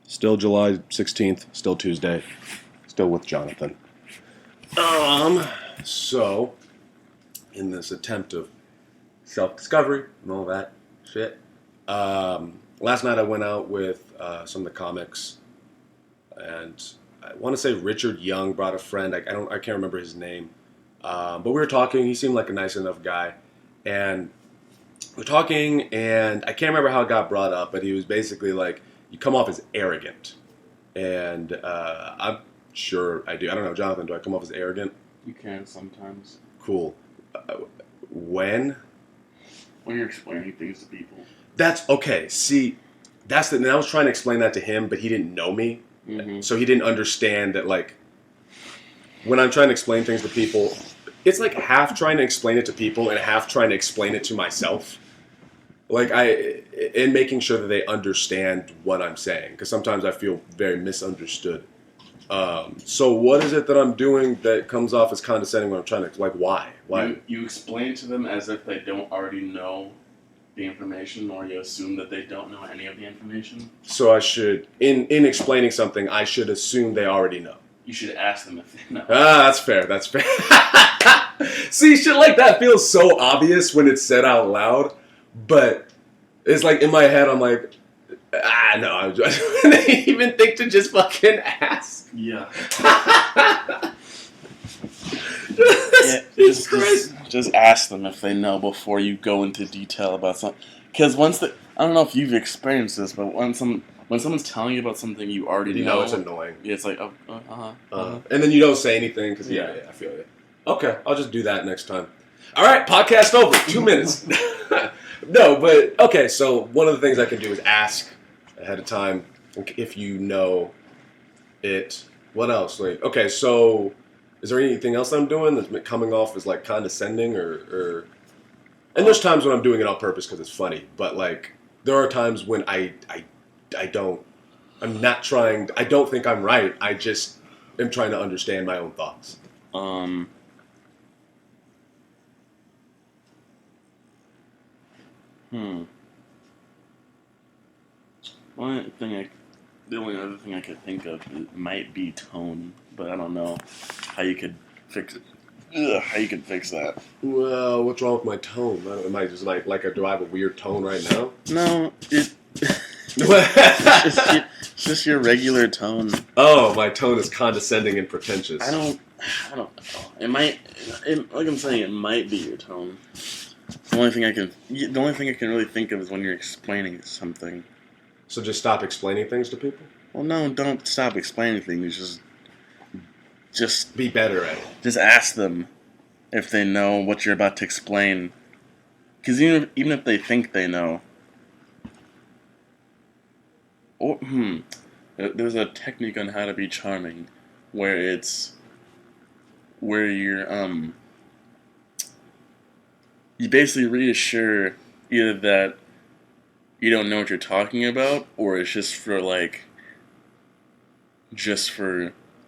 Still July 16th, still Tuesday, still with Jonathan. So, in this attempt of self-discovery and all that shit, last night I went out with some of the comics, and I want to say Richard Young brought a friend. I can't remember his name, but we were talking. He seemed like a nice enough guy, and we're talking, and I can't remember how it got brought up, but he was basically like, "You come off as arrogant," and I'm sure I do. I don't know, Jonathan. Do I come off as arrogant? You can sometimes. Cool. When you're explaining things to people. That's okay. See, and I was trying to explain that to him, but he didn't know me. Mm-hmm. So he didn't understand that, like, when I'm trying to explain things to people, it's like half trying to explain it to people and half trying to explain it to myself. Like, and making sure that they understand what I'm saying. Because sometimes I feel very misunderstood. So what is it that I'm doing that comes off as condescending when I'm trying to, like, why? Why? You explain it to them as if they don't already know the information, or you assume that they don't know any of the information. So I should, in explaining something, I should assume they already know. You should ask them if they know. That's fair. That's fair. See, shit like that feels so obvious when it's said out loud, but it's like in my head, I'm like, no, I didn't even think to just fucking ask. Yeah. Just ask them if they know before you go into detail about something. Because I don't know if you've experienced this, but when someone's telling you about something you already know, it's annoying. Yeah, it's like, and then you don't say anything because yeah, I feel it. Okay, I'll just do that next time. All right, podcast over. 2 minutes. No, but okay. So one of the things I can do is ask ahead of time if you know it. What else? Like, okay, so is there anything else I'm doing that's coming off as like condescending or? And there's times when I'm doing it on purpose because it's funny, but like there are times when I don't. I'm not trying. I don't think I'm right. I just am trying to understand my own thoughts. The only other thing I could think of might be tone, but I don't know how you could fix it. How you could fix that? Well, what's wrong with my tone? Am I just do I have a weird tone right now? No, it's just your regular tone. Oh, my tone is condescending and pretentious. I don't know. Like I'm saying, it might be your tone. The only thing I can really think of is when you're explaining something. So just stop explaining things to people? Well, no, don't stop explaining things. Just be better at it. Just ask them if they know what you're about to explain. Because even if they think they know, there's a technique on how to be charming, where you're you basically reassure either that you don't know what you're talking about, or it's just for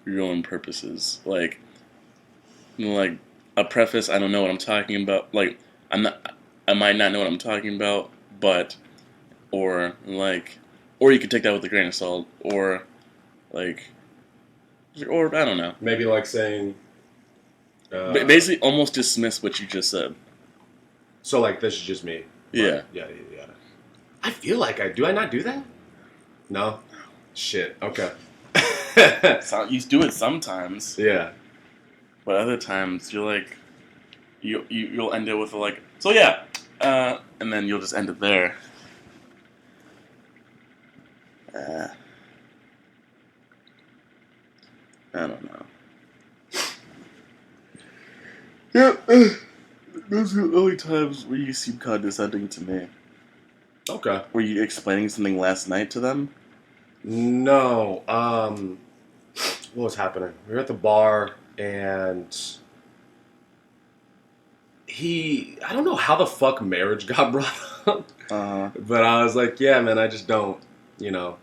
your own purposes. Like a preface, I don't know what I'm talking about. Like, I might not know what I'm talking about, but, or you could take that with a grain of salt, or I don't know. Maybe like saying, basically almost dismiss what you just said. So like, this is just me. Yeah. Yeah. I feel like do I not do that? No? Shit, okay. So you do it sometimes. Yeah. But other times, you'll end it with so yeah, and then you'll just end it there. I don't know. Yeah, those are the only times where you seem condescending to me. Okay. Were you explaining something last night to them? No. What was happening? We were at the bar, and I don't know how the fuck marriage got brought up. But I was like, yeah, man, I just don't, I'm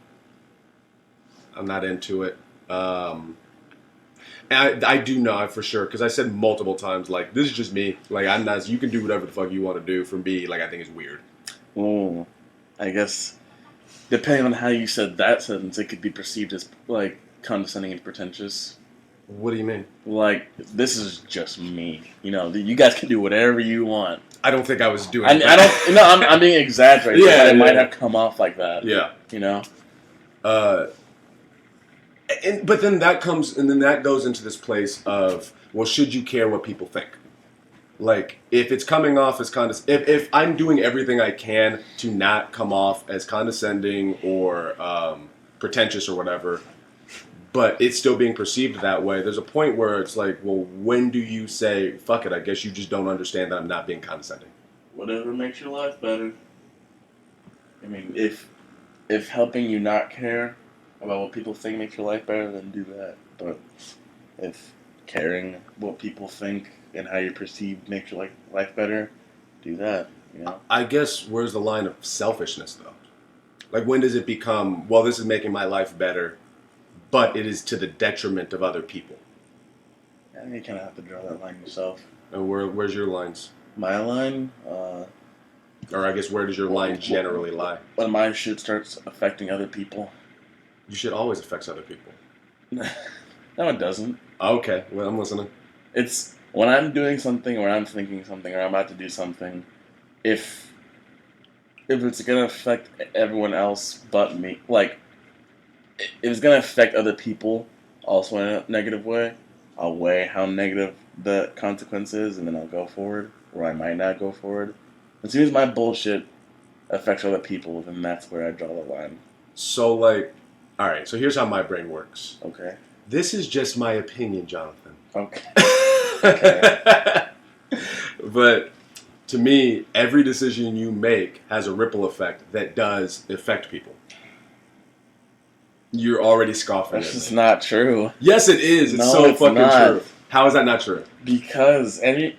not into it. And I do know for sure, because I said multiple times, like, this is just me. Like, I'm not, you can do whatever the fuck you want to do. For me, like, I think it's weird. Oh, I guess depending on how you said that sentence, it could be perceived as like condescending and pretentious. What do you mean? Like, this is just me. You know, you guys can do whatever you want. I don't think I was doing. I don't. No, I'm being exaggerated. Yeah, It might have come off like that. Yeah. You know. But then that comes, and then that goes into this place of, well, should you care what people think? Like, if it's coming off as if I'm doing everything I can to not come off as condescending or pretentious or whatever, but it's still being perceived that way, there's a point where it's like, well, when do you say, fuck it, I guess you just don't understand that I'm not being condescending? Whatever makes your life better. I mean, if helping you not care about what people think makes your life better, then do that. But if caring what people think and how you're perceived makes your life better, do that. You know. I guess where's the line of selfishness though? Like, when does it become, well, this is making my life better, but it is to the detriment of other people? I think you kind of have to draw that line yourself. And where's your lines? My line? Or I guess where does your line generally lie? When my shit starts affecting other people. You should always affect other people. No, it doesn't. Okay, well, I'm listening. It's when I'm doing something or I'm thinking something or I'm about to do something, if it's going to affect everyone else but me, like, if it's going to affect other people also in a negative way, I'll weigh how negative the consequence is and then I'll go forward, or I might not go forward. As soon as my bullshit affects other people, then that's where I draw the line. So, like, alright, so here's how my brain works. Okay. This is just my opinion, Jonathan. Okay. Okay. But to me, every decision you make has a ripple effect that does affect people. You're already scoffing at That's me. just not true. Yes, it is. It's No, so it's fucking not. true. How is that not true? Because any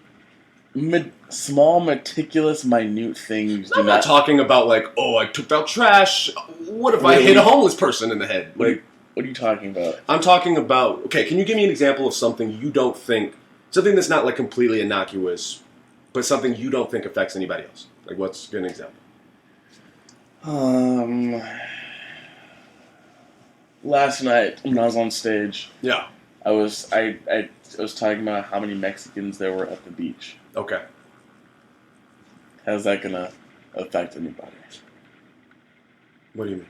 small, meticulous, minute things do I'm not talking about, like, oh, I took out trash. What if I hit a homeless person in the head? Like, what are you talking about? I'm talking about, okay, can you give me an example of something you don't think, something that's not, like, completely innocuous, but something you don't think affects anybody else? Like, what's an example? Last night when I was on stage, Yeah. I was talking about how many Mexicans there were at the beach. Okay. How's that gonna affect anybody? What do you mean?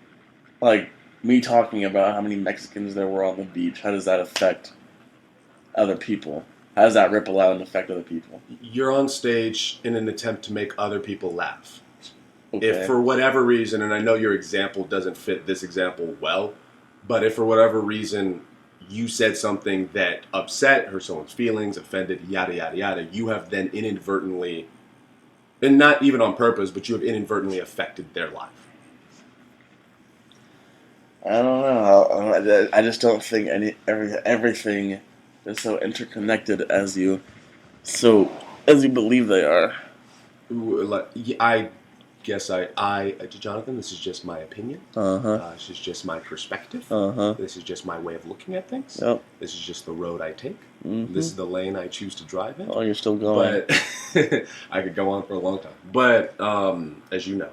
Like, me talking about how many Mexicans there were on the beach, how does that affect other people? How does that ripple out and affect other people? You're on stage in an attempt to make other people laugh. Okay. If for whatever reason, and I know your example doesn't fit this example well, but if for whatever reason you said something that upset, hurt someone's feelings, offended, yada, yada, yada, you have then inadvertently, and not even on purpose, but you have inadvertently affected their life. I don't know. I just don't think everything is so interconnected as you believe they are. I guess Jonathan, this is just my opinion. This is just my perspective. This is just my way of looking at things. Yep. This is just the road I take. Mm-hmm. This is the lane I choose to drive in. Oh, you're still going. But I could go on for a long time. But as you know,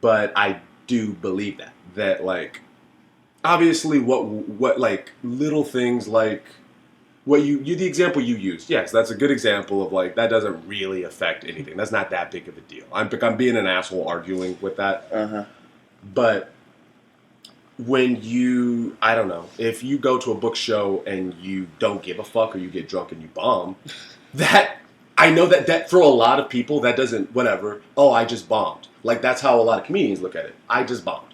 but I do believe that like obviously what like little things like what you the example you used, yes, that's a good example of like that doesn't really affect anything. That's not that big of a deal. I'm being an asshole arguing with that. But when you, I don't know, if you go to a book show and you don't give a fuck or you get drunk and you bomb, that I know that for a lot of people that doesn't whatever. Oh, I just bombed. Like that's how a lot of comedians look at it. I just bombed.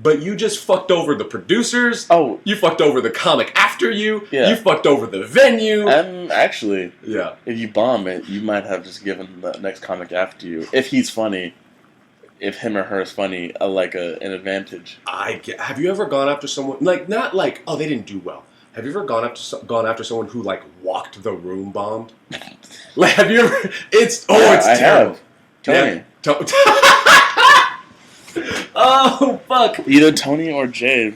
But you just fucked over the producers. Oh. You fucked over the comic after you. Yeah. You fucked over the venue. Actually, yeah. If you bomb it, you might have just given the next comic after you, if he's funny, if him or her is funny, an advantage. Have you ever gone after someone, like, not like, oh, they didn't do well. Have you ever gone after someone who, like, walked the room bombed? Like, have you ever, it's terrible. Have. Tony. Yeah. Oh, fuck. Either Tony or Jay,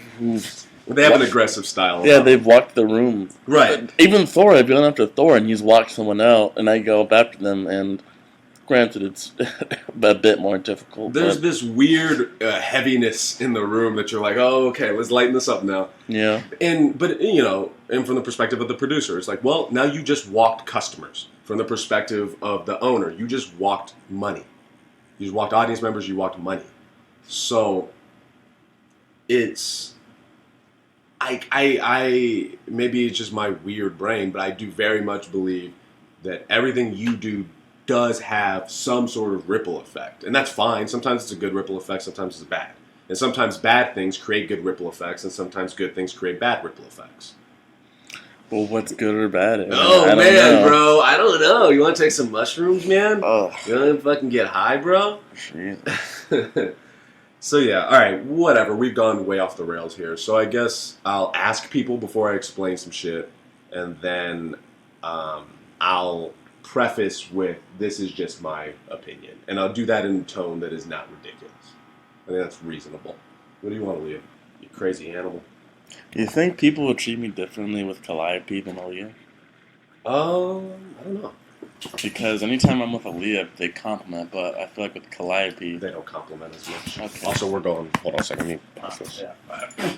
they have an aggressive style. Yeah, they've walked the room. Right. Even Thor, I've gone after Thor, and he's walked someone out, and I go up after them, and Granted, it's a bit more difficult. There's this weird heaviness in the room that you're like, oh, okay, let's lighten this up now. Yeah. But and from the perspective of the producer, it's like, well, now you just walked customers. From the perspective of the owner, you just walked money. You just walked audience members, you walked money. So it's I maybe it's just my weird brain, but I do very much believe that everything you do does have some sort of ripple effect. And that's fine. Sometimes it's a good ripple effect, sometimes it's bad. And sometimes bad things create good ripple effects, and sometimes good things create bad ripple effects. Well, what's good or bad? Oh, man, bro. I don't know. You want to take some mushrooms, man? Oh. You want to fucking get high, bro? Shit. So, yeah. All right. Whatever. We've gone way off the rails here. So, I guess I'll ask people before I explain some shit. And then I'll preface with, this is just my opinion. And I'll do that in a tone that is not ridiculous. I think that's reasonable. What do you want, Leah? You crazy animal. You think people would treat me differently with Calliope than Aaliyah? I don't know. Because anytime I'm with Aaliyah, they compliment, but I feel like with Calliope... They don't compliment as much. Okay. Also, we're going... Hold on a second. Let me pause this. Yeah.